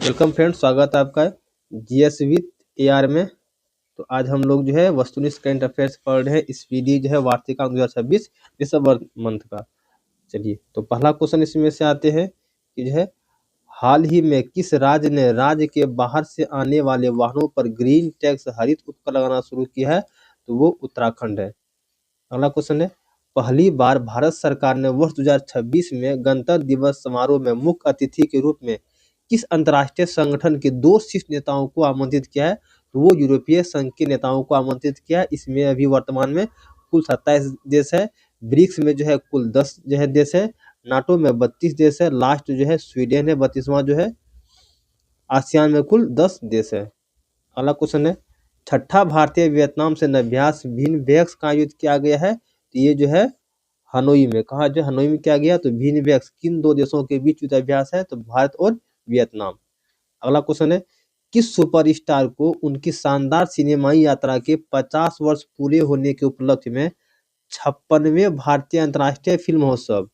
Welcome friends, स्वागत है आपका जीएस विथ एआर में। तो आज हम लोग जो है वस्तुनिष्ठ करंट अफेयर्स पढ़ रहे हैं। स्पीडी जो है वार्षिकांक 2026 दिसंबर मंथ का। चलिए, तो पहला क्वेश्चन इसमें से आते हैं कि जो है हाल ही में किस राज्य ने राज्य के बाहर से आने वाले वाहनों पर ग्रीन टैक्स हरित उपकर लगाना शुरू किया है? तो वो उत्तराखंड है। अगला क्वेश्चन है, पहली बार भारत सरकार ने वर्ष 2026 में गणतंत्र दिवस समारोह में मुख्य अतिथि के रूप में किस अंतर्राष्ट्रीय संगठन के 2 शीर्ष नेताओं को आमंत्रित किया है? तो वो यूरोपीय संघ के नेताओं को आमंत्रित किया है। इसमें अभी वर्तमान में कुल 27 देश है। ब्रिक्स में जो है कुल 10 जो है देश है। नाटो में 32 देश है। लास्ट जो है स्वीडन है, 32वां जो है। आसियान में कुल 10 देश है। अगला क्वेश्चन है, छठा भारतीय वियतनाम से अभ्यास भिन्न वेक्स का आयोजित किया गया है? तो ये जो है हनोई में। कहा जो हनोई में किया गया? तो भिन्न वेक्स किन 2 देशों के बीच युद्धाभ्यास है? तो भारत और वियतनाम। अगला क्वेश्चन है, किस सुपरस्टार को उनकी शानदार सिनेमाई यात्रा के 50 वर्ष पूरे होने के उपलक्ष्य में 56वें भारतीय अंतर्राष्ट्रीय फिल्म महोत्सव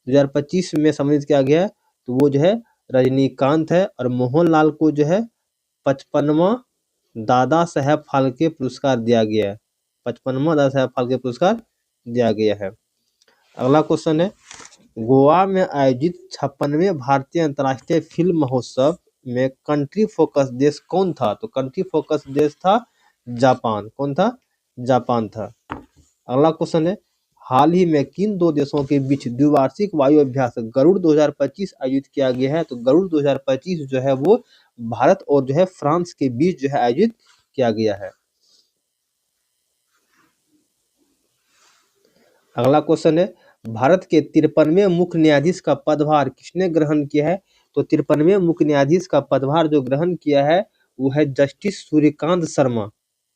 2025 में सम्मानित किया गया है? तो वो जो है रजनीकांत है। और मोहनलाल को जो है 55वां दादा साहेब फाल्के पुरस्कार दिया गया है। 55वां दादा साहेब फाल्के पुरस्कार दिया गया है। अगला क्वेश्चन है, गोवा में आयोजित 56वें भारतीय अंतर्राष्ट्रीय फिल्म महोत्सव में कंट्री फोकस देश कौन था? तो कंट्री फोकस देश था जापान। कौन था? जापान था। अगला क्वेश्चन है, हाल ही में किन 2 देशों के बीच द्विवार्षिक वायु अभ्यास गरुड़ 2025 आयोजित किया गया है? तो गरुड़ 2025 जो है वो भारत और जो है फ्रांस के बीच जो है आयोजित किया गया है। अगला क्वेश्चन है, भारत के 53वें मुख्य न्यायाधीश का पदभार किसने ग्रहण किया है? तो 53वें मुख्य न्यायाधीश का पदभार जो ग्रहण किया है वो है जस्टिस सूर्यकांत शर्मा।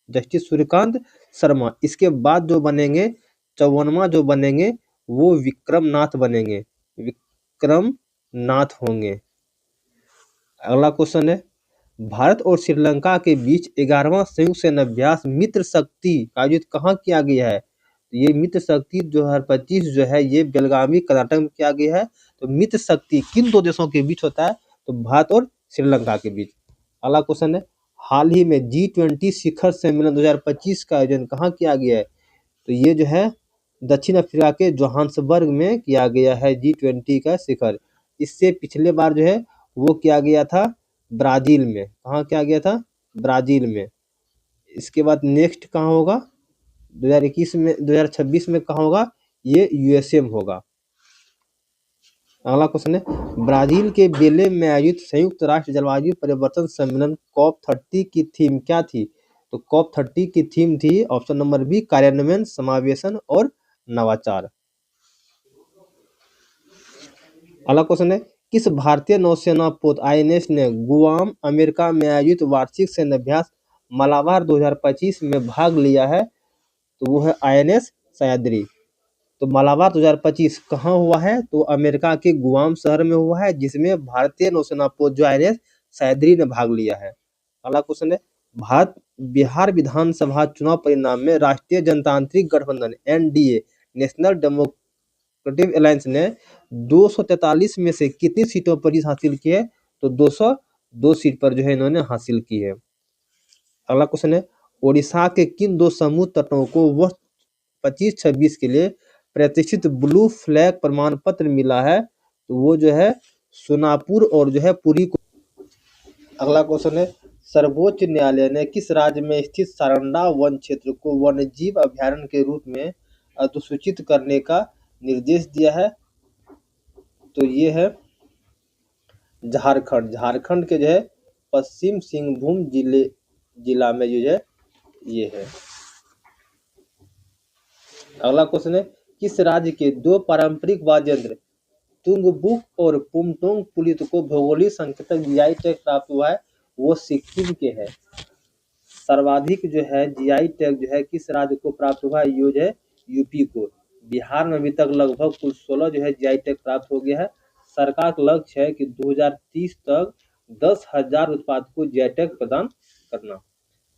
जस्टिस सूर्यकांत शर्मा। इसके बाद जो बनेंगे 54वां जो बनेंगे वो विक्रम नाथ बनेंगे। विक्रम नाथ होंगे। अगला क्वेश्चन है, भारत और श्रीलंका के बीच 11वां संयुक्त सैन्य अभ्यास मित्र शक्ति आयोजित कहाँ किया गया है? तो ये मित्र शक्ति 2025 जो है ये बेलगावी कर्नाटक में किया गया है। तो मित्र शक्ति किन 2 देशों के बीच होता है? तो भारत और श्रीलंका के बीच। अगला क्वेश्चन है, हाल ही में G20 शिखर सम्मेलन 2025 का आयोजन कहाँ किया गया है? तो ये जो है दक्षिण अफ्रीका के जोहान्सबर्ग में किया गया है G20 का शिखर। इससे पिछले बार जो है वो किया गया था ब्राजील में। कहाँ किया गया था? ब्राजील में। इसके बाद नेक्स्ट कहाँ होगा? 2021 में 2026 में कहाँ होगा? ये यूएसए में होगा। अगला क्वेश्चन है, ब्राजील के बेले में आयोजित संयुक्त राष्ट्र जलवायु परिवर्तन सम्मेलन COP30 की थीम क्या थी? तो COP30 की थीम थी ऑप्शन नंबर बी कार्यान्वयन, समावेशन और नवाचार। अगला क्वेश्चन है, किस भारतीय नौसेना पोत INS ने गुआम अमेरिका में आयोजित वार्षिक सैन्य अभ्यास मलाबार 2025 में भाग लिया है? तो वो है INS सह्याद्री। तो मलाबार 2025 कहाँ हुआ है? तो अमेरिका के गुआम शहर में हुआ है, जिसमें भारतीय नौसेना पोत जो INS सह्याद्री ने भाग लिया है। अगला क्वेश्चन है, भारत बिहार विधानसभा चुनाव परिणाम में राष्ट्रीय जनतांत्रिक गठबंधन NDA नेशनल डेमोक्रेटिक अलायंस ने 243 में से कितनी सीटों पर जीत हासिल की है? तो 202 सीट पर जो है इन्होंने हासिल की है। अगला क्वेश्चन है, ओडिशा के किन 2 समुद्र तटों को वर्ष 25-26 के लिए प्रतिष्ठित ब्लू फ्लैग प्रमाण पत्र मिला है? तो वो जो है सोनापुर और जो है पुरी को। अगला क्वेश्चन है, सर्वोच्च न्यायालय ने किस राज्य में स्थित सारंडा वन क्षेत्र को वन्यजीव अभयारण्य के रूप में अधिसूचित करने का निर्देश दिया है? तो ये है झारखंड। झारखंड के जो है पश्चिम सिंहभूम जिला में जो है ये है। अगला क्वेश्चन है, किस राज्य के 2 पारंपरिक वाद्य यंत्र तुंगबुक और पुमटोंग पुलित को भौगोलिक संकेतक GI टैग प्राप्त हुआ है? वो सिक्किम के है। सर्वाधिक जो है GI टैग जो है किस राज्य को प्राप्त हुआ है? ये जो है यूपी को। बिहार में अभी तक लगभग कुल 16 जो है GI टैग प्राप्त हो गया है। सरकार का लक्ष्य है कि 2030 तक 10,000 उत्पाद को GI टैग प्रदान करना।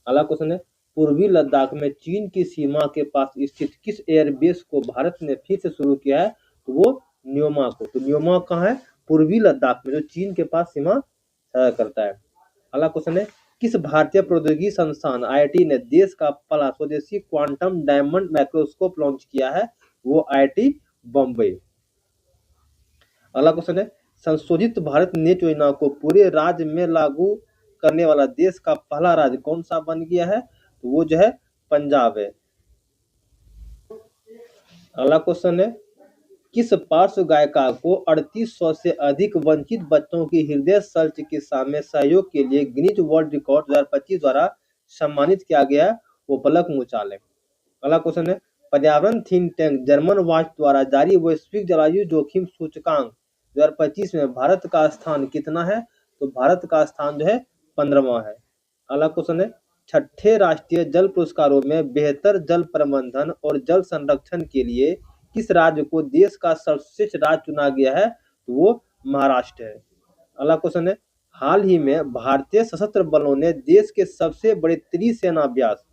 अगला क्वेश्चन है, पूर्वी लद्दाख में चीन की सीमा के पास स्थित किस एयरबेस को भारत ने फिर से शुरू किया है? तो वो न्योमा को। तो न्योमा कहाँ है? पूर्वी लद्दाख में, जो चीन के पास सीमा करता है। अगला क्वेश्चन है, किस भारतीय प्रौद्योगिकी संस्थान आईआईटी ने देश का पहला स्वदेशी क्वांटम डायमंड माइक्रोस्कोप लॉन्च किया है? वो आईआईटी बॉम्बे। अगला क्वेश्चन है, संशोधित भारत नेट योजना को पूरे राज्य में लागू करने वाला देश का पहला राज्य कौन सा बन गया है? तो वो जो है पंजाब है। अगला क्वेश्चन है, किस पार्श्व गायिका को 3800 से अधिक वंचित बच्चों की हृदय शल्य चिकित्सा में सहयोग के लिए गिनीज वर्ल्ड रिकॉर्ड 2025 द्वारा सम्मानित किया गया? वो पलक मुचाल है। अगला क्वेश्चन है, पर्यावरण थिंक टैंक जर्मन वॉच द्वारा जारी वैश्विक जलवायु जोखिम सूचकांक 2025 में भारत का स्थान कितना है? तो भारत का स्थान जो है 15वां है। अगला क्वेश्चन है, छठे राष्ट्रीय जल पुरस्कारों में बेहतर जल प्रबंधन और जल संरक्षण के लिए किस राज्य को देश का सर्वश्रेष्ठ राज्य चुना गया है? तो वो महाराष्ट्र है। अगला क्वेश्चन है, हाल ही में भारतीय सशस्त्र बलों ने देश के सबसे बड़े त्रिसेना अभ्यास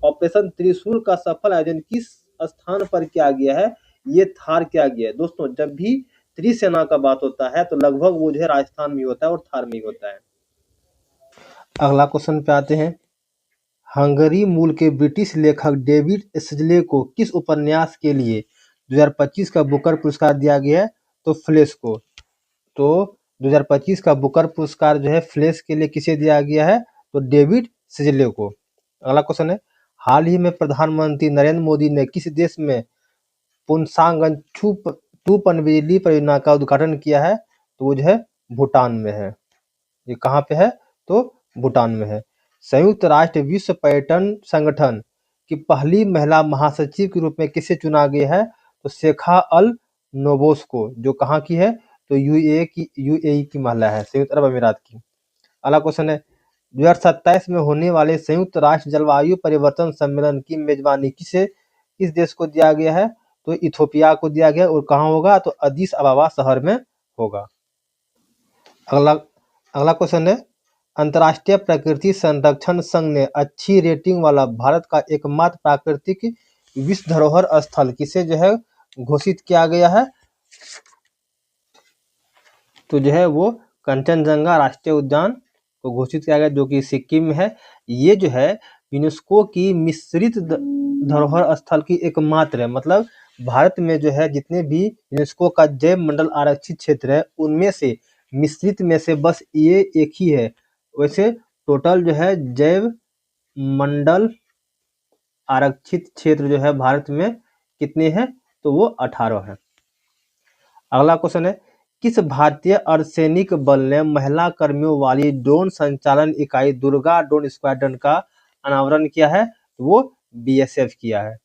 ऑपरेशन त्रिशूल का सफल आयोजन किस स्थान पर किया गया है? ये थार किया गया है। दोस्तों, जब भी त्रिसेना का बात होता है तो लगभग वो जो है राजस्थान में होता है और थार में होता है। अगला क्वेश्चन पे आते हैं, हंगरी मूल के ब्रिटिश लेखक डेविड सिजले को किस उपन्यास के लिए 2025 का बुकर पुरस्कार दिया गया है? तो फ्लेश को। तो 2025 का बुकर पुरस्कार जो है फ्लेश के लिए किसे दिया गया है? तो डेविड सिजले को। अगला क्वेश्चन है, हाल ही में प्रधानमंत्री नरेंद्र मोदी ने किस देश में पुनसांगन टू पनबिजली परियोजना का उद्घाटन किया है? तो वो जो है भूटान में है। ये कहाँ पे है? तो भूटान में है। संयुक्त राष्ट्र विश्व पर्यटन संगठन की पहली महिला महासचिव के रूप में किसे चुना गया है? तो शेखा अल नोबोस को, जो कहाँ की है? तो यूएई की महिला है, संयुक्त अरब अमीरात की। अगला क्वेश्चन है, 2027 में होने वाले संयुक्त राष्ट्र जलवायु परिवर्तन सम्मेलन की मेजबानी किस देश को दिया गया है? तो इथोपिया को दिया गया। और कहाँ होगा? तो अदीस अबाबा शहर में होगा। अगला क्वेश्चन है, अंतर्राष्ट्रीय प्रकृति संरक्षण संघ ने अच्छी रेटिंग वाला भारत का एकमात्र प्राकृतिक विश्व धरोहर स्थल किसे जो है घोषित किया गया है? तो जो है वो कंचनजंगा राष्ट्रीय उद्यान को घोषित किया गया, जो कि सिक्किम में है। ये जो है यूनेस्को की मिश्रित धरोहर स्थल की एकमात्र है। मतलब भारत में जो है जितने भी यूनेस्को का जैव मंडल आरक्षित क्षेत्र है उनमें से मिश्रित में से बस ये एक ही है। वैसे टोटल जो है जैव मंडल आरक्षित क्षेत्र जो है भारत में कितने हैं? तो वो 18 है। अगला क्वेश्चन है, किस भारतीय अर्धसैनिक बल ने महिला कर्मियों वाली ड्रोन संचालन इकाई दुर्गा ड्रोन स्क्वाड्रन का अनावरण किया है? तो वो बीएसएफ किया है।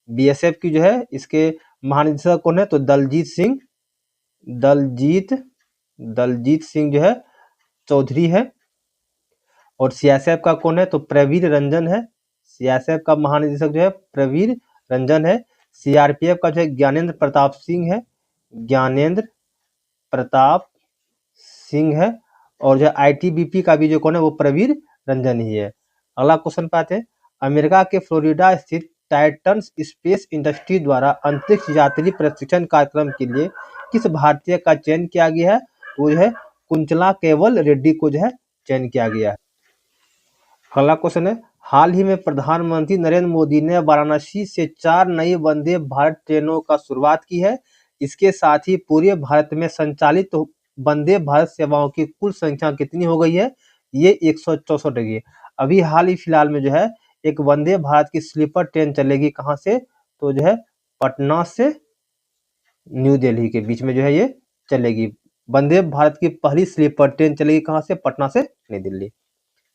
बीएसएफ की जो है इसके महानिदेशक कौन है? तो दलजीत सिंह जो है चौधरी है। और सीआईएसएफ का कौन है? तो प्रवीर रंजन है। सीआईएसएफ का महानिदेशक जो है प्रवीर रंजन है। सीआरपीएफ का जो है ज्ञानेंद्र प्रताप सिंह है। और जो आईटीबीपी का भी जो कौन है वो प्रवीर रंजन ही है। अगला क्वेश्चन पे आते हैं, अमेरिका के फ्लोरिडा स्थित टाइटन स्पेस इंडस्ट्री द्वारा अंतरिक्ष यात्री प्रशिक्षण कार्यक्रम के लिए किस भारतीय का चयन किया गया है? वो जो है कुंचला केवल रेड्डी को जो है चयन किया गया है। अगला क्वेश्चन है, हाल ही में प्रधानमंत्री नरेंद्र मोदी ने वाराणसी से 4 नई वंदे भारत ट्रेनों का शुरुआत की है। इसके साथ ही पूरे भारत में संचालित वंदे भारत सेवाओं की कुल संख्या कितनी हो गई है? ये 164 है। अभी हाल ही फिलहाल में जो है एक वंदे भारत की स्लीपर ट्रेन चलेगी कहाँ से? तो जो है पटना से न्यू दिल्ली के बीच में जो है ये चलेगी। वंदे भारत की पहली स्लीपर ट्रेन चलेगी कहाँ से? पटना से नई दिल्ली।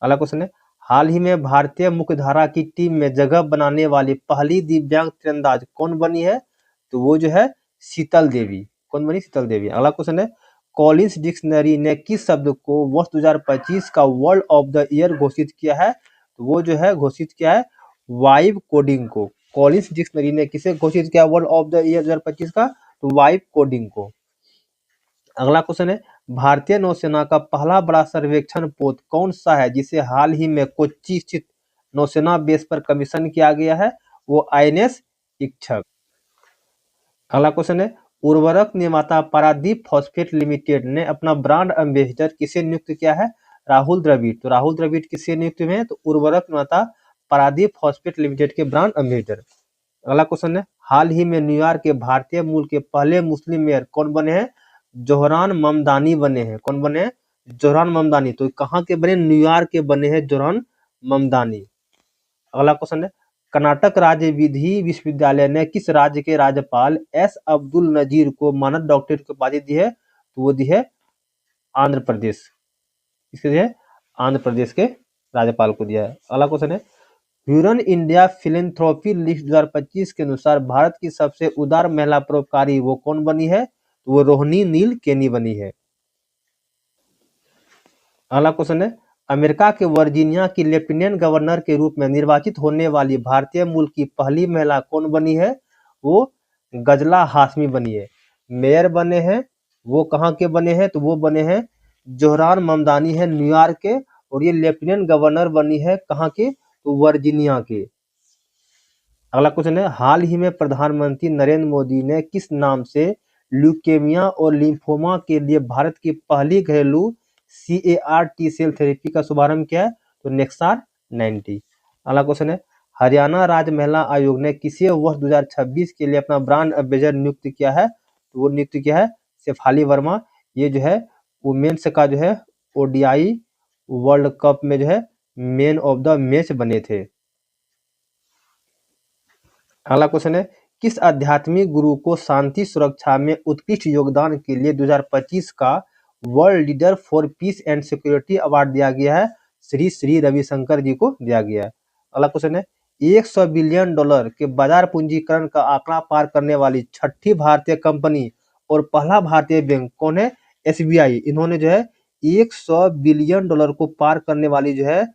अगला क्वेश्चन है, हाल ही में भारतीय मुख्यधारा की टीम में जगह बनाने वाली पहली दिव्यांग तीरंदाज कौन बनी है? तो वो जो है शीतल देवी। कौन बनी? शीतल देवी। अगला क्वेश्चन है, कॉलिंस डिक्शनरी ने किस शब्द को वर्ष 2025 का वर्ल्ड ऑफ द ईयर घोषित किया है? तो वो जो है घोषित किया है वाइब कोडिंग को। कॉलिंस डिक्शनरी ने किसे घोषित किया वर्ल्ड ऑफ द ईयर 2025 का? तो वाइब कोडिंग को। अगला क्वेश्चन है, भारतीय नौसेना का पहला बड़ा सर्वेक्षण पोत कौन सा है जिसे हाल ही में कोच्चि स्थित नौसेना बेस पर कमीशन किया गया है? वो आईएनएस इच्छक। अगला क्वेश्चन है, उर्वरक निर्माता पारादीप फॉस्फेट लिमिटेड ने अपना ब्रांड एम्बेसडर किसे नियुक्त किया है? राहुल द्रविड़, तो राहुल द्रविड़ किससे नियुक्त हुए हैं? तो उर्वरक निर्माता पारादीप फॉस्फेट लिमिटेड के ब्रांड एम्बेसडर। अगला क्वेश्चन है, हाल ही में न्यूयॉर्क के भारतीय मूल के पहले मुस्लिम मेयर कौन बने हैं? जोहरान ममदानी बने हैं। कौन बने हैं? जोहरान ममदानी। तो कहाँ के बने? न्यूयॉर्क के बने हैं जोहरान ममदानी। अगला क्वेश्चन है, कर्नाटक राज्य विधि विश्वविद्यालय ने किस राज्य के राज्यपाल एस अब्दुल नजीर को मानद डॉक्टरेट की उपाधि दी है? तो वो दी है आंध्र प्रदेश। इसके लिए आंध्र प्रदेश के राज्यपाल को दिया है। अगला क्वेश्चन है, ह्यूरन इंडिया फिलेंथ्रोपी लिस्ट 2025 के अनुसार भारत की सबसे उदार महिला परोपकारी वो कौन बनी है? तो वो रोहिणी नील केनी बनी है। अगला क्वेश्चन है, अमेरिका के वर्जीनिया की लेफ्टिनेंट गवर्नर के रूप में निर्वाचित होने वाली भारतीय मूल की पहली महिला कौन बनी है? वो गजला हाशमी बनी है। मेयर बने हैं वो कहाँ के बने हैं? तो वो बने हैं जोहरान ममदानी है न्यूयॉर्क के, और ये लेफ्टिनेंट गवर्नर बनी है कहाँ के? तो वर्जीनिया के। अगला क्वेश्चन है, हाल ही में प्रधानमंत्री नरेंद्र मोदी ने किस नाम से ल्यूकेमिया और लिम्फोमा के लिए भारत की पहली घरेलू CAR टी सेल थेरेपी का शुभारंभ किया है? तो नेक्सार 90। अगला क्वेश्चन है, हरियाणा राज्य महिला आयोग ने किसे वर्ष 2026 के लिए अपना ब्रांड एम्बेसडर नियुक्त किया है? तो वो नियुक्त किया है शेफाली वर्मा। ये जो है वुमेन्स का जो है ODI वर्ल्ड कप में जो है मैन ऑफ द मैच बने थे। अगला क्वेश्चन है, किस आध्यात्मिक गुरु को शांति सुरक्षा में उत्कृष्ट योगदान के लिए 2025 का world leader for piece and security award दिया गया है? श्री श्री रविशंकर जी को दिया गया है। अगला क्वेश्चन है, $100 बिलियन के बाजार पूंजीकरण का आंकड़ा पार करने वाली छठी भारतीय कंपनी और पहला भारतीय बैंक कौन है? SBI। इन्होंने जो है $100 बिलियन को पार करने वाली जो है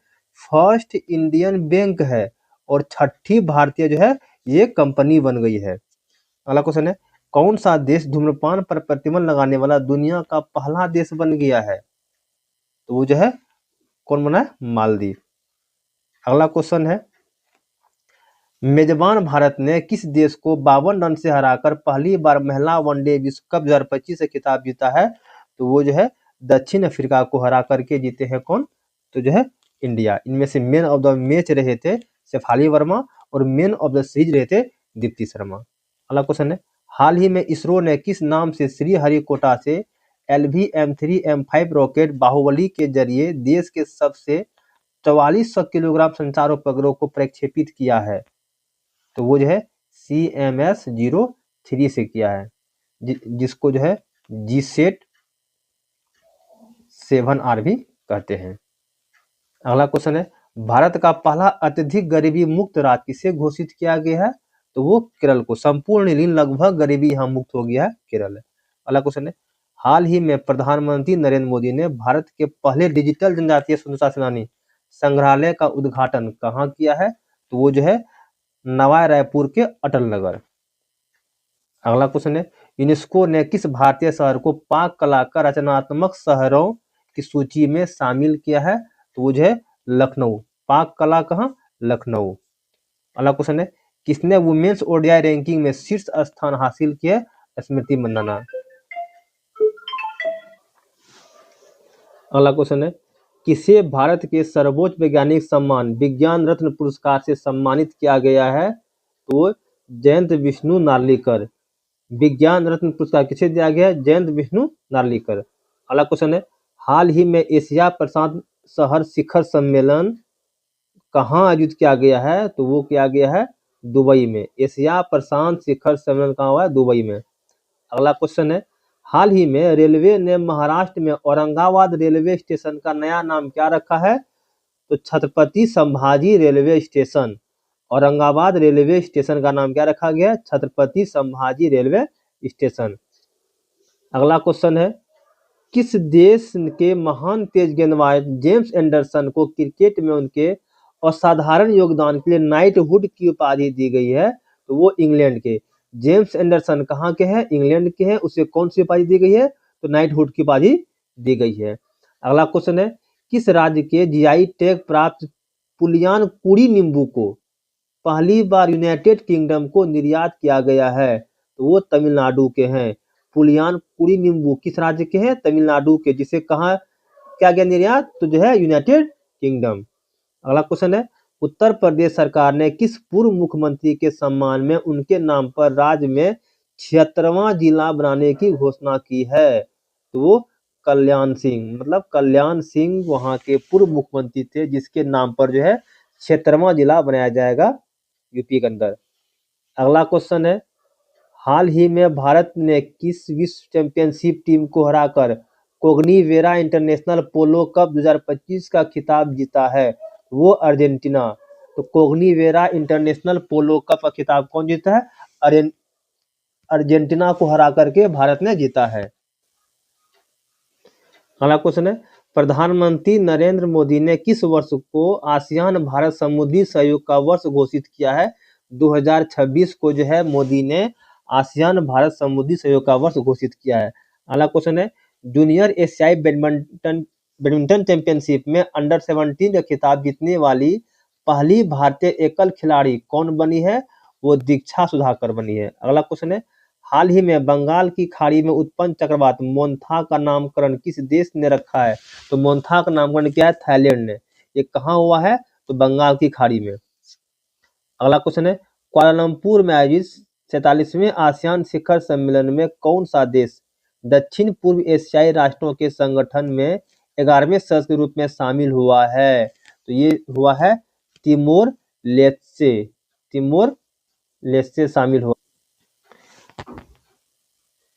फर्स्ट इंडियन बैंक है, और छठी भारतीय जो है ये कंपनी बन गई है। अगला क्वेश्चन है, कौन सा देश धूम्रपान पर प्रतिबंध लगाने वाला दुनिया का पहला देश बन गया है? तो वो जो है कौन बना है? मालदीव। अगला क्वेश्चन है, मेजबान भारत ने किस देश को 52 रन से हराकर पहली बार महिला वनडे विश्व कप 2025 से खिताब जीता है? तो वो जो है दक्षिण अफ्रीका को हरा करके जीते हैं। कौन? तो जो है इंडिया। इनमें से मैन ऑफ द मैच रहे थे शेफाली वर्मा, और मैन ऑफ द सीरीज रहे थे दीप्ति शर्मा। अगला क्वेश्चन है, हाल ही में इसरो ने किस नाम से श्रीहरिकोटा से LV-M3M5 रॉकेट बाहुबली के जरिए देश के सबसे 4400 किलोग्राम संचार उपग्रह को प्रक्षेपित किया है? तो वो जो है CMS-03 से किया है, जिसको जो है GSAT-7R भी कहते हैं। अगला क्वेश्चन है, भारत का पहला अत्यधिक गरीबी मुक्त राज्य किसे घोषित किया गया है? तो वो केरल को। संपूर्ण ऋण लगभग गरीबी यहाँ मुक्त हो गया है, केरल है। अगला क्वेश्चन है, हाल ही में प्रधानमंत्री नरेंद्र मोदी ने भारत के पहले डिजिटल जनजातीय स्वतंत्रता सेनानी संग्रहालय का उद्घाटन कहाँ किया है? तो वो जो है नवाय रायपुर के अटल नगर। अगला क्वेश्चन है, यूनेस्को ने किस भारतीय शहर को पाक कला का रचनात्मक शहरों की सूची में शामिल किया है? तो वो जो है लखनऊ। पाक कला कहाँ? लखनऊ। अगला क्वेश्चन है, किसने वुमेन्स ODI रैंकिंग में शीर्ष स्थान हासिल किया? स्मृति मंदाना। अगला क्वेश्चन है, किसे भारत के सर्वोच्च वैज्ञानिक सम्मान विज्ञान रत्न पुरस्कार से सम्मानित किया गया है? तो जयंत विष्णु नार्लिकर। विज्ञान रत्न पुरस्कार किसे दिया गया है? जयंत विष्णु नार्लिकर। अगला क्वेश्चन है, हाल ही में एशिया प्रशांत शहर शिखर सम्मेलन कहाँ आयोजित किया गया है? तो वो किया गया है दुबई में। एशिया प्रशांत शिखर सम्मेलन कहाँ हुआ है? दुबई में। अगला क्वेश्चन है, हाल ही में रेलवे ने महाराष्ट्र में औरंगाबाद रेलवे स्टेशन का नया नाम क्या रखा है? तो Chhatrapati Sambhaji railway station. Aurangabad railway station का नाम क्या रखा गया? Chhatrapati Sambhaji railway station. अगला क्वेश्चन है, किस देश के महान तेज गेंदबाज जेम्स एंडरसन को क्रिकेट में उनके असाधारण योगदान के लिए नाइटहुड की उपाधि दी गई है? तो वो इंग्लैंड के जेम्स एंडरसन कहाँ के हैं? इंग्लैंड के हैं। उसे कौन सी उपाधि दी गई है? तो नाइटहुड की उपाधि दी गई है। अगला क्वेश्चन है, किस राज्य के GI टैग प्राप्त पुलियान कुड़ी नींबू को पहली बार यूनाइटेड किंगडम को निर्यात किया गया है? तो वो तमिलनाडु के हैं। पुलियान कुड़ी नींबू किस राज्य के हैं? तमिलनाडु के, जिसे कहा क्या गया निर्यात? तो जो है यूनाइटेड किंगडम। अगला क्वेश्चन है, उत्तर प्रदेश सरकार ने किस पूर्व मुख्यमंत्री के सम्मान में उनके नाम पर राज्य में 76वां जिला बनाने की घोषणा की है? तो वो कल्याण सिंह, मतलब कल्याण सिंह वहां के पूर्व मुख्यमंत्री थे जिसके नाम पर जो है 76वां जिला बनाया जाएगा यूपी के अंदर। अगला क्वेश्चन है, हाल ही में भारत ने किस विश्व चैंपियनशिप टीम को हराकर कोग्निवेरा इंटरनेशनल पोलो कप 2025 का खिताब जीता है? वो अर्जेंटीना। तो कोग्निवेरा इंटरनेशनल पोलो कप का खिताब कौन जीता है? अर्जेंटीना को हरा करके भारत ने जीता है। अगला क्वेश्चन है, प्रधानमंत्री नरेंद्र मोदी ने किस वर्ष को आसियान भारत समुद्री सहयोग का वर्ष घोषित किया है? 2026 को जो है मोदी ने आसियान भारत समुद्री सहयोग का वर्ष घोषित किया है। अगला क्वेश्चन है, जूनियर एशियाई बैडमिंटन चैंपियनशिप में अंडर 17 का खिताब जीतने वाली पहली भारतीय एकल खिलाड़ी कौन बनी है? वो दीक्षा सुधाकर बनी है। अगला क्वेश्चन है, हाल ही में बंगाल की खाड़ी में उत्पन्न चक्रवात मोन्था का नामकरण किस देश ने रखा है? तो मोन्था का नामकरण क्या है? थाईलैंड ने। ये कहाँ हुआ है? तो बंगाल की खाड़ी में। अगला क्वेश्चन है, कुआलालंपुर में आयोजित 47वें आसियान शिखर सम्मेलन में कौन सा देश दक्षिण पूर्व एशियाई राष्ट्रों के संगठन में 11वें सदस्य के रूप में शामिल हुआ है? तो ये हुआ है तिमोर लेस्टे। तिमोर लेस्टे शामिल हुआ।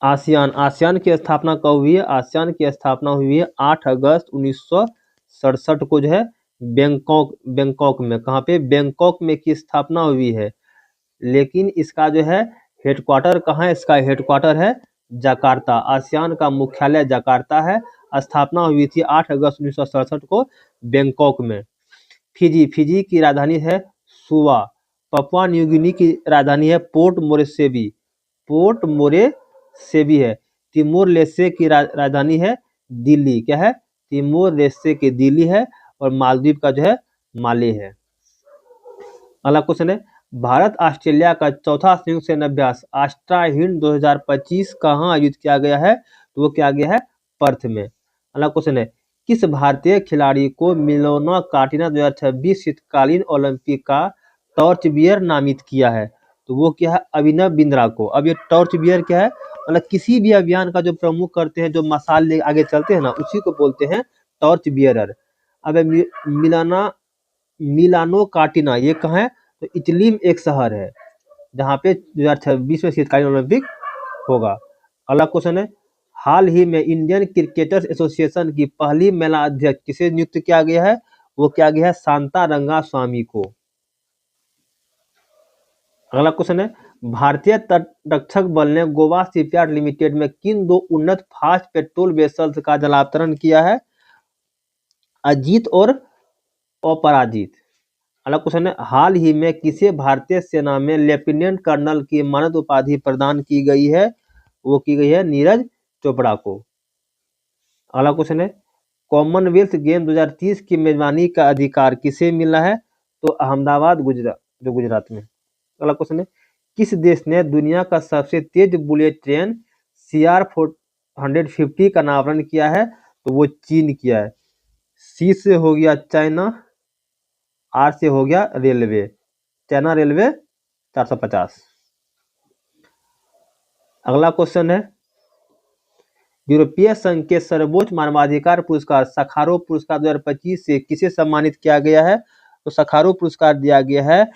आसियान की स्थापना कब हुई है? आसियान की स्थापना हुई है 8 अगस्त 1967 को जो है बैंकॉक में। कहाँ पे? बैंकॉक में की स्थापना हुई है। लेकिन इसका जो है हेडक्वार्टर कहाँ है? इसका हेडक्वार्टर है जकार्ता। आसियान का मुख्यालय जकार्ता है। स्थापना हुई थी 8 अगस्त 1967 को बैंकॉक में। फिजी की राजधानी है सुवा। पपुआ न्यू गिनी की राजधानी है पोर्ट मोरेस्बी है। तिमोर लेस्टे की राजधानी है दिल्ली। क्या है? तिमोर लेस्टे की दिल्ली है। और मालदीव का जो है माले है। अगला क्वेश्चन है, भारत ऑस्ट्रेलिया का चौथा संयुक्त सैन्य अभ्यास आस्ट्रा हिंड 2025 कहाँ आयोजित किया गया है? तो वो किया गया है पर्थ में। अगला क्वेश्चन है, किस भारतीय खिलाड़ी को मिलोना काटिना 2026 शीतकालीन ओलंपिक का टॉर्च बियर नामित किया है? तो वो क्या है? अभिनव बिंद्रा को। अब ये टॉर्च बियर क्या है? मतलब किसी भी अभियान का जो प्रमुख करते हैं, जो मसाल ले आगे चलते हैं ना, उसी को बोलते हैं टॉर्च बियरर। अब मिलानो काटिना ये कहाँ है? तो इटली में एक शहर है जहाँ पे 2026 में शीतकालीन ओलंपिक होगा। अगला क्वेश्चन है, हाल ही में इंडियन क्रिकेटर्स एसोसिएशन की पहली महिला अध्यक्ष किसे नियुक्त किया गया है? वो किया गया है शांता रंगास्वामी को। अगला क्वेश्चन है, भारतीय तटरक्षक बल ने गोवा शिपयार्ड लिमिटेड में किन दो उन्नत फास्ट पेट्रोल वेसल्स का जलावतरण किया है? अजीत और अपराजित। अगला क्वेश्चन है, हाल ही में किसे भारतीय सेना में लेफ्टिनेंट कर्नल की मानद उपाधि प्रदान की गई है? वो की गई है नीरज चोपड़ा को। अगला क्वेश्चन है, कॉमनवेल्थ गेम 2030 की मेजबानी का अधिकार किसे मिला है? तो अहमदाबाद गुजरात में। अगला क्वेश्चन है, किस देश ने दुनिया का सबसे तेज बुलेट ट्रेन CR150 का अनावरण किया है? तो वो चीन किया है। सी से हो गया चाइना, आर से हो गया रेलवे, चाइना रेलवे 450। अगला क्वेश्चन है, यूरोपीय संघ के सर्वोच्च मानवाधिकार पुरस्कार सखारोव पुरस्कार 2025 से किसे सम्मानित किया गया है? तो सखारोव पुरस्कार दिया गया है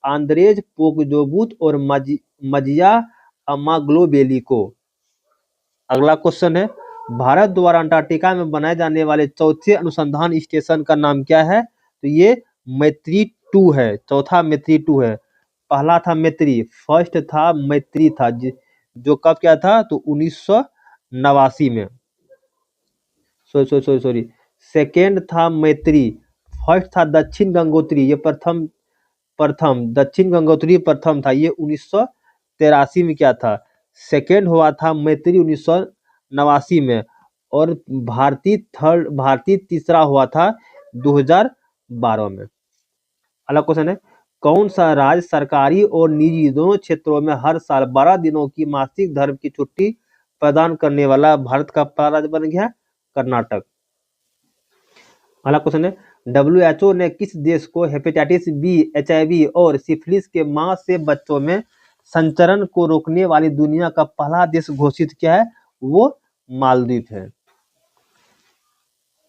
आंद्रेज पोगजोबूत और मजिया अमाग्लोबेली को। अगला क्वेश्चन है, भारत द्वारा अंटार्कटिका में बनाए जाने वाले चौथे अनुसंधान स्टेशन का नाम क्या है? तो ये मैत्री 2 है। चौथा मैत्री 2 है। पहला था मैत्री, फर्स्ट था मैत्री था, जो कब क्या था? तो 1989 में। सॉरी, सेकेंड था मैत्री, फर्स्ट था दक्षिण गंगोत्री, ये प्रथम दक्षिण गंगोत्री प्रथम था, ये 1983 में क्या था? सेकेंड हुआ था मैत्री 1989 में। और भारतीय तीसरा हुआ था 2012 में। अगला क्वेश्चन है, कौन सा राज्य सरकारी और निजी दोनों क्षेत्रों में हर साल 12 दिनों की मासिक धर्म की छुट्टी प्रदान करने वाला भारत का पहला राज्य बन गया? कर्नाटक। अगला क्वेश्चन है, WHO ने किस देश को हेपेटाइटिस बी, HIV और सिफिलिस के मां से बच्चों में संचरण को रोकने वाली दुनिया का पहला देश घोषित किया है? वो मालदीव है।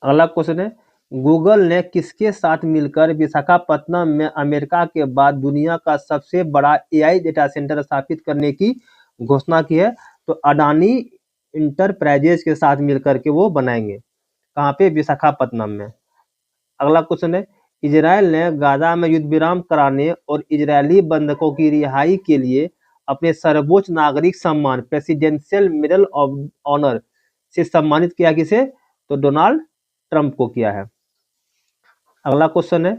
अगला क्वेश्चन है, गूगल ने किसके साथ मिलकर विशाखापत्तनम में अमेरिका के बाद दुनिया का सबसे बड़ा AI डेटा सेंटर स्थापित करने की घोषणा की है? तो अडानी इंटरप्राइजेज के साथ मिलकर के वो बनाएंगे। कहाँ पे? विशाखापत्तनम में। अगला क्वेश्चन है, इजराइल ने गाजा में युद्ध विराम कराने और इजरायली बंधकों की रिहाई के लिए अपने सर्वोच्च नागरिक सम्मान प्रेसिडेंशियल मेडल ऑफ ऑनर से सम्मानित किया। किसे? तो डोनाल्ड ट्रंप को किया है। अगला क्वेश्चन है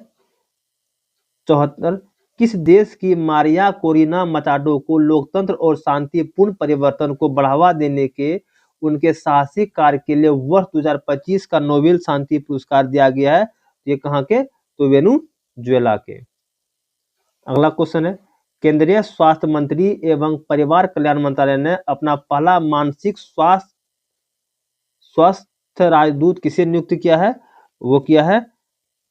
74, किस देश की मारिया कोरिना मचाडो को लोकतंत्र और शांतिपूर्ण परिवर्तन को बढ़ावा देने के उनके साहसिक कार्य के लिए वर्ष 2025 का नोबेल शांति पुरस्कार दिया गया है? ये कहाँ के? तो वेनेजुएला के। अगला क्वेश्चन है, केंद्रीय स्वास्थ्य मंत्री एवं परिवार कल्याण मंत्रालय ने अपना पहला मानसिक स्वास्थ्य राजदूत किसे नियुक्त किया है? वो किया है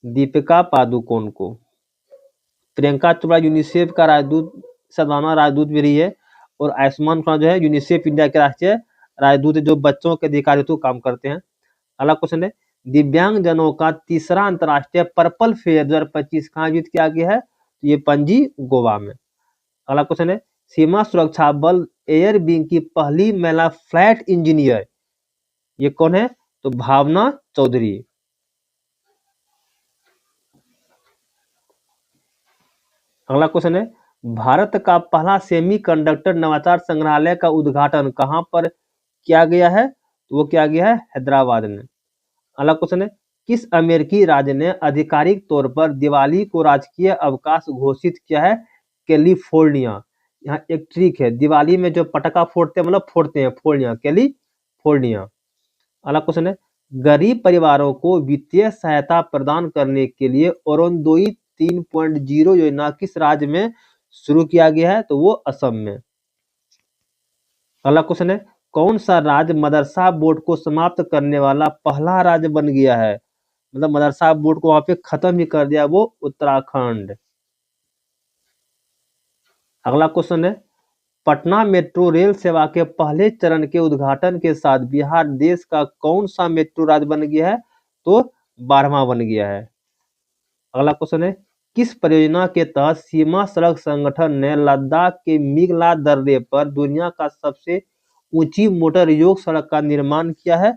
दीपिका पादुकोण को। प्रियंका चोपड़ा यूनिसेफ का राजदूत, सदाना राजदूत भी रही है, और आयुष्मान खुराना जो है यूनिसेफ इंडिया के राष्ट्रीय राजदूत जो बच्चों के अधिकार हेतु काम करते हैं। अगला क्वेश्चन है, दिव्यांग जनों का तीसरा अंतर्राष्ट्रीय पर्पल फेयर 2025 कहाँ आयोजित किया गया है? तो ये पणजी, गोवा में। अगला क्वेश्चन है, सीमा सुरक्षा बल एयर विंग की पहली महिला फ्लाइट इंजीनियर ये कौन है? तो भावना चौधरी। अगला क्वेश्चन है, भारत का पहला सेमीकंडक्टर नवाचार संग्रहालय का उद्घाटन कहां पर किया गया है? तो वो किया गया है हैदराबाद में। अगला क्वेश्चन है, किस अमेरिकी राज्य ने आधिकारिक तौर पर दिवाली को राजकीय अवकाश घोषित किया है? कैलिफोर्निया। यहाँ एक ट्रिक है, दिवाली में जो पटाखा फोड़ते हैं, मतलब फोड़ते हैं, कैलिफोर्निया। अगला क्वेश्चन है, गरीब परिवारों को वित्तीय सहायता प्रदान करने के लिए अरुणोदय 3.0 योजना किस राज्य में शुरू किया गया है? तो वो असम में। अगला क्वेश्चन है, कौन सा राज्य मदरसा बोर्ड को समाप्त करने वाला पहला राज्य बन गया है? मतलब मदरसा बोर्ड को वहां पे खत्म ही कर दिया, वो उत्तराखंड। अगला क्वेश्चन है, पटना मेट्रो रेल सेवा के पहले चरण के उद्घाटन के साथ बिहार देश का कौन सा मेट्रो राज्य बन गया है? तो 12वां बन गया है। अगला क्वेश्चन है, किस परियोजना के तहत सीमा सड़क संगठन ने लद्दाख के मिगला दर्रे पर दुनिया का सबसे ऊंची मोटर योग सड़क का निर्माण किया है?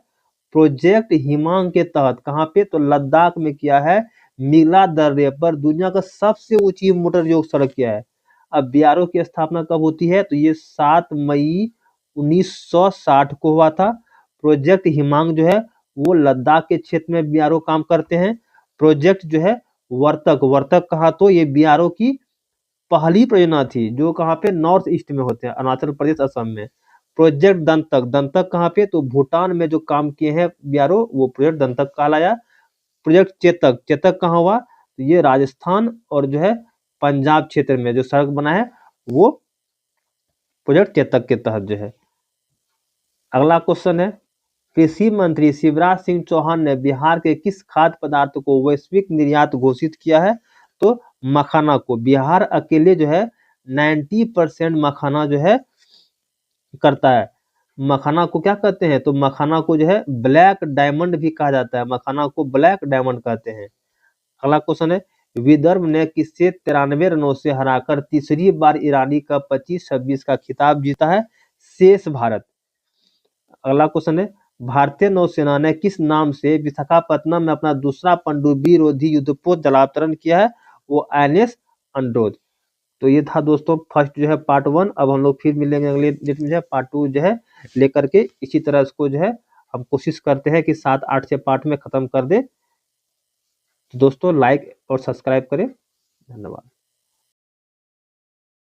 प्रोजेक्ट हिमांग के तहत। कहाँ पे? तो लद्दाख में किया है। मिगला दर्रे पर दुनिया का सबसे ऊंची मोटर योग सड़क किया है। अब BRO की स्थापना कब होती है? तो ये 7 मई 1960 को हुआ था। प्रोजेक्ट हिमांग जो है वो लद्दाख के क्षेत्र में BRO काम करते हैं। प्रोजेक्ट जो है वर्तक कहा? तो ये BRO की पहली परियोजना थी जो कहाँ पे? नॉर्थ ईस्ट में होते हैं, अरुणाचल प्रदेश, असम में। प्रोजेक्ट दंतक कहाँ पे? तो भूटान में जो काम किए हैं BRO वो प्रोजेक्ट दंतक कहलाया। प्रोजेक्ट चेतक कहाँ हुआ? तो ये राजस्थान और जो है पंजाब क्षेत्र में जो सड़क बना है वो प्रोजेक्ट चेतक के तहत जो है। अगला क्वेश्चन है, कृषि मंत्री शिवराज सिंह चौहान ने बिहार के किस खाद्य पदार्थ को वैश्विक निर्यात घोषित किया है? तो मखाना को। बिहार अकेले जो है 90% मखाना जो है करता है। मखाना को क्या कहते हैं? तो मखाना को जो है ब्लैक डायमंड भी कहा जाता है, मखाना को ब्लैक डायमंड कहते हैं। अगला क्वेश्चन है, विदर्भ ने किससे 93 रनों से हराकर तीसरी बार ईरानी का 25-26 का खिताब जीता है? शेष भारत। अगला क्वेश्चन है, भारतीय नौसेना ने किस नाम से विशाखापत्तनम में अपना दूसरा पनडुब्बी रोधी युद्धपोत जलावतरण किया है? वो INS अनुरोध। तो ये था दोस्तों फर्स्ट जो है पार्ट 1। अब हम लोग फिर मिलेंगे अगले डेट में जो है पार्ट 2 जो है लेकर के। इसी तरह इसको जो है हम कोशिश करते हैं कि 7-8 से पार्ट में खत्म कर दे। तो दोस्तों लाइक और सब्सक्राइब करें। धन्यवाद।